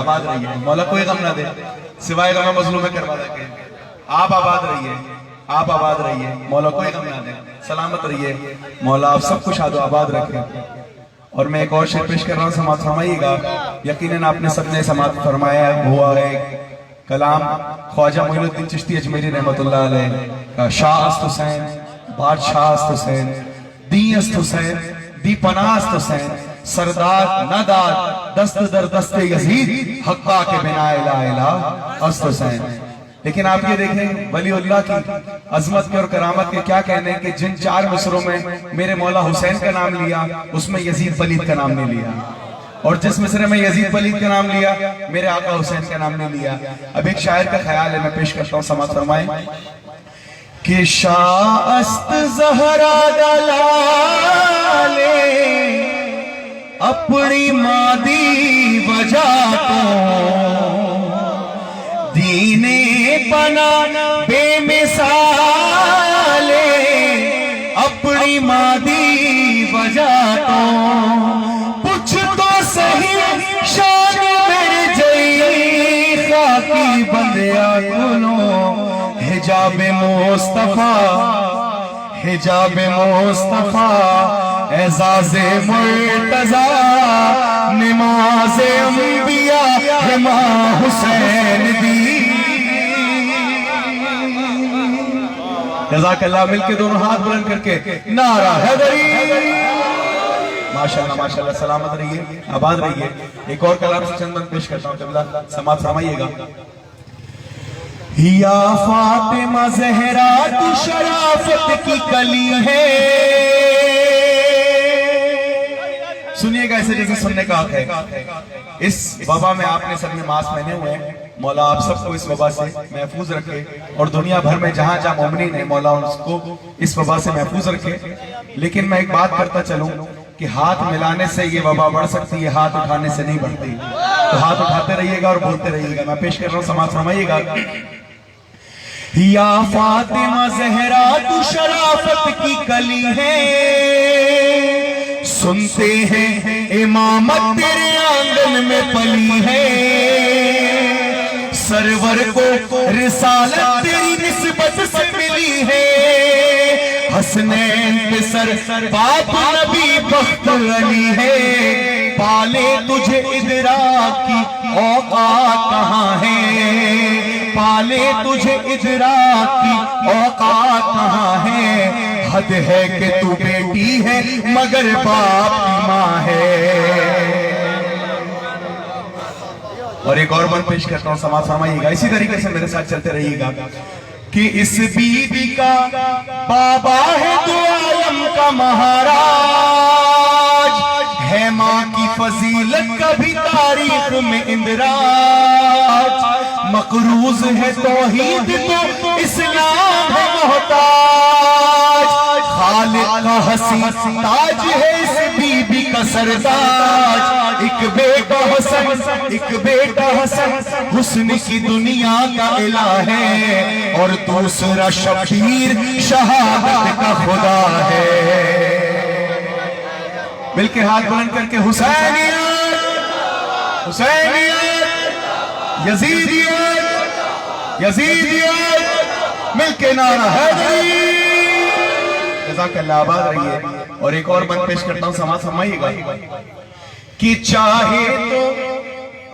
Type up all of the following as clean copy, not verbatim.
आबाद रहिए, मौला कोई गम ना दे सिवाय गम मजलूम में करवा दे। आप आबाद रहिए, आप आबाद रहिए, मौला कोई गम ना दे, सलामत रहिए, मौला आप सब कुछ आदो आबाद रखें। और मैं एक और शेर पेश कर रहा हूँ, समाप्त फरमाइएगा। यकीनन आपने सबने समाप्त फरमाया हुआ है कलाम ख्वाजा मोइनुद्दीन चिश्ती अजमेरी रहमतुल्लाह अलैह का, शाह अस्त हुसैन, बादशाह अस्त हुसैन, दी अस्त हुसैन, दी पनाह अस्त हुसैन, सरदार नदाद दस्त दर दस्ते यजीद हक्का के बिना इला इला अस्त हुसैन। लेकिन आप ये देखें वलीउल्लाह की अजमत के और करामत के क्या कहने कि जिन 4 मिसरों में मेरे मौला हुसैन का नाम लिया उसमें यजीद पलीद का नाम नहीं लिया, और जिस मिसरे में यजीद पलीद का नाम लिया मेरे आका हुसैन का नाम नहीं लिया। अब एक शायर का ख्याल है, मैं पेश करता हूँ, समाअत फरमाएं कि शाअस्त ज़हरा दलाले अपनी मादी वजह को दीने बना बेमिसाले अपनी मादी वजह को कुछ तो सही शान मेरे जई खाकी बंदिया कुलो हिजाब मुस्तफा हिजाब मुस्तफा एजाज़े मुर्तज़ा नमाज़े अंबिया हिमा हुसैन दी। जज़ाकल्लाह, मिलके दोनों हाथ बुलंद करके नारा हैदरी। माशाअल्लाह माशाअल्लाह, सलामत रहिए, आबाद रहिए। एक और कलाम से चंद बंद पेश करता हूँ, क़िबला समाअत फरमाइएगा। या फातिमा ज़हरा तू शराफत की कली है, सुनिएगा ऐसे जैसे सुनने का हक है। इस वबा में आपने सब ने मास्क पहने हुए हैं, मौला आप सबको इस वबा से महफूज रखे, और दुनिया भर में जहां जहां मोमिनीन है मौला उसको इस वबा से महफूज रखे। लेकिन मैं एक बात करता चलूं कि हाथ मिलाने से ये वबा बढ़ सकती है, हाथ उठाने से नहीं बढ़ती। तो हाथ उठाते रहिएगा और बोलते रहिएगा। मैं पेश कर रहा हूँ, समाअत फरमाइएगा। या फातिमा ज़हरा तू शराफत की कली है, सुनते हैं इमामत तेरे आंगन में पली है, सरवर को रिसालत तेरी निस्बत से मिली है, हसनैन पे सर बाप नबी बख्त अली है, पाले तुझे इदराक की औकात कहाँ है, पाले तुझे इदराक की औकात कहाँ है, हद है कि तू बेटी है मगर बाप की माँ है। और एक और बंद पेश करता हूँ, समाअत फरमाइएगा। इसी तरीके से मेरे साथ चलते रहिएगा कि इस बीबी का बाबा है दो आलम का महाराज, है माँ की फजीलत कभी तारीख में इंदराज, मकरूज है तौहीद तो इस्लाम है मोहताज, खालिक का हसी ताज है इस बीबी का सरताज, एक बेटा हसन एक बेटा हसन हुस्न की दुनिया का इला है, और दूसरा शबीर शहादत का खुदा है। मिलके हाथ बुलंद करके हुसैनियत हुसैनियत यजीदियत यजीदियत मिलके नारा हैदरी। जज़ाकल्लाह, आबाद रहिए। और एक और बंद पेश करता हूँ, समाअत फरमाइएगा कि चाहे तो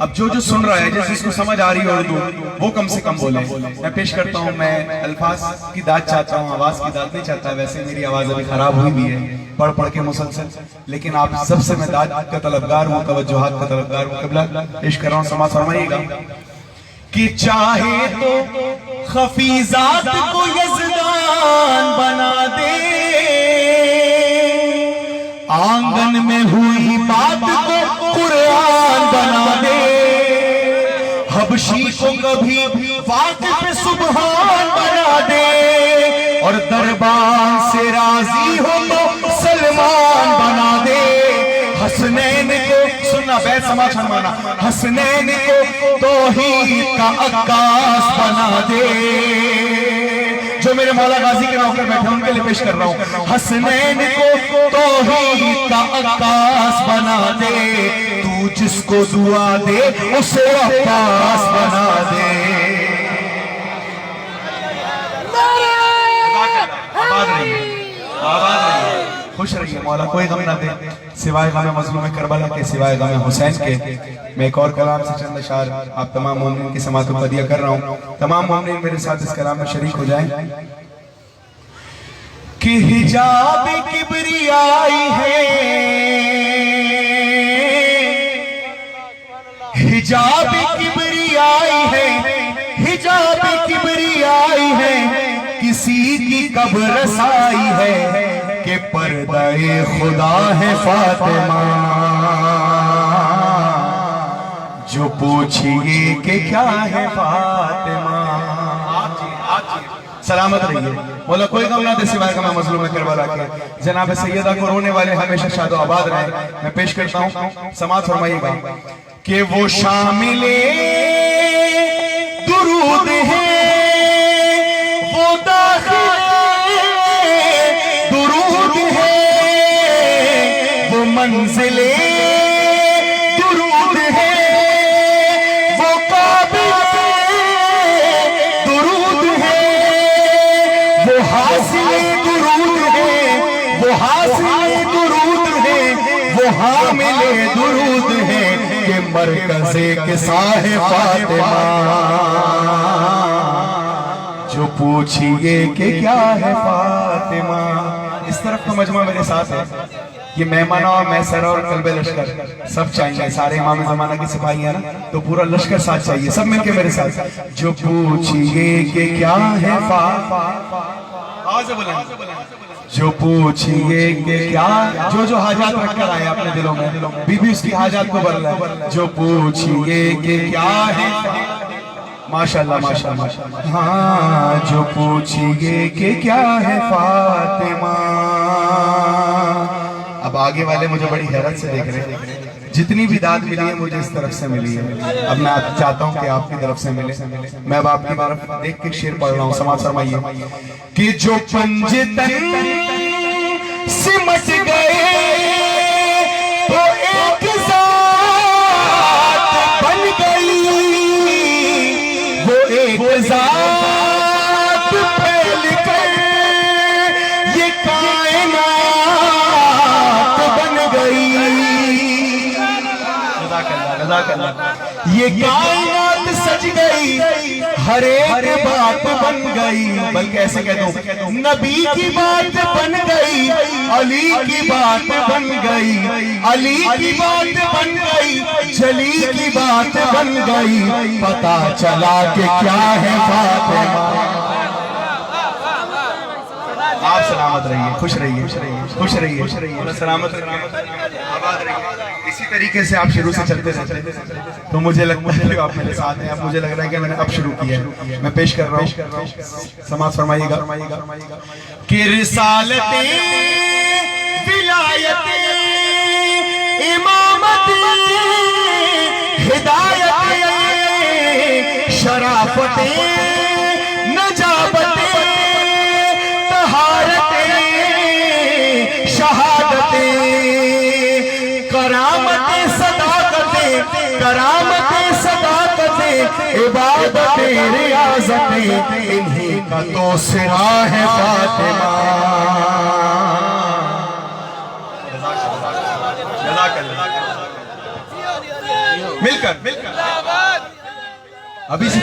अब जो सुन रहा है जिस जिसको समझ आ रही है उर्दू वो कम से कम बोले। मैं पेश करता हूँ, मैं अल्फाज की दाद चाहता हूँ, आवाज की दाद नहीं चाहता। वैसे मेरी आवाज अभी खराब हुई भी है पढ़ पढ़ के मुसलसल, लेकिन आप सबसे मैं दाद का तलबगार हूँ, तवज्जुहात का तलबगार हूँ। क़िबला पेश कर रहा हूँ, समाअत फरमाइएगा कि चाहे तो खफीजात को यज़दान बना दे, आंगन में हुई बात को कुरान बना दे, हबशी को कभी वाक़िफ़ सुबहान बना दे, और दरबार से राजी हो तो सलमान बना दे, हसनैन को सुनना बैत समाज फरमाना, हसनैन को तौहीद का अक्कास बना दे, जो मेरे मौला गाजी के नौकर बैठे उनके लिए पेश कर रहा हूँ। हसनैन को तौहीद का अक्कास बना दे, तू जिसको दुआ दे उसे अब्बास बना दे। आबाद रहिए, आबाद रहिए, खुश रहिए, मौला कोई गम ना दे सिवाय गम मजलूम करबला के, सिवाय गम हुसैन के। मैं एक और कलाम से चंद अशार आप तमाम मोमिन की समात को हदिया कर रहा हूँ। तमाम मोमिन मेरे साथ इस कलाम में शरीक हो जाएं। कि हिजाब किबरियाई है, हिजाब किबरियाई है, हिजाब किबरियाई है, किसी की कब्र साई है कि पर्दाए खुदा है फातिमा। जो पूछिए कि क्या है फातिमा। सलामत रहिए, बोला कोई गम ना दे सिवाय गम मजलूम करबला के। जनाब सैयदा को रोने वाले हमेशा शादो आबाद रहे। मैं पेश करता हूँ, समाज फरमाइएगा कि वो शामिले दुरूद है, वो दाखिले दुरूद है, वो मंजिले दुरूद है, वो काबिले दुरूद है, वो हासिले दुरूद है, वो हासिले दुरूद है, वो हामिले दुरूद है कि मरकज़े के साहे फातिमा। जो पूछिए कि क्या है फातिमा। इस तरफ तो मजमा मेरे साथ है, ये मेहमाना और मैसर और कल्बे लश्कर सब चाहिए, सारे इमाम ज़माना की सिपाही है ना, तो पूरा लश्कर साथ चाहिए, सब मिलके मेरे साथ। जो पूछिए कि क्या है जो पूछिए कि क्या, जो हाजात रखकर आए अपने दिलों में, बीबी उसकी हाजात को बदला है। जो पूछिए कि क्या है, माशाल्लाह माशाल्लाह, हाँ जो पूछिए कि क्या है फातिमा। अब आगे वाले मुझे बड़ी हैरत से देख रहे हैं। जितनी भी दाद मिली है मुझे इस तरफ से मिली है, अब मैं चाहता हूँ कि आपकी तरफ से मिले। मैं अब आपकी तरफ देख के शेर पढ़ रहा हूँ, समाज फरमाइए कि जो पंजतन सिमट गए तो एक जात बन गई, वो एक जात फैल कर ये कायनात बन गई। ये कायनात सज गई, हर एक बात बन गई, बल्कि ऐसे कह दो नबी की बात बन गई, अली की बात बन गई, अली की बात बन गई, जली की बात बन गई, पता चला कि क्या है फातिमा। आप सलामत रहिए, खुश रहिए, खुश रहिए, सलामत रहिए, आबाद रहिए। इसी तरीके से आप शुरू से चलते रहते तो मुझे लगता है आप मेरे साथ हैं। अब मुझे लग रहा है कि मैंने अब शुरू किया है। मैं पेश कर रहा हूँ, समाज फरमाइएगा कि रिसालते विलायते इमामते हिदायते शराफते नजाबते शहादते करामते सदाकते, करामते सदाकते इबादते रियाज़ते, इन्हीं का तो सिरा है फातिमा। मिलकर अभी से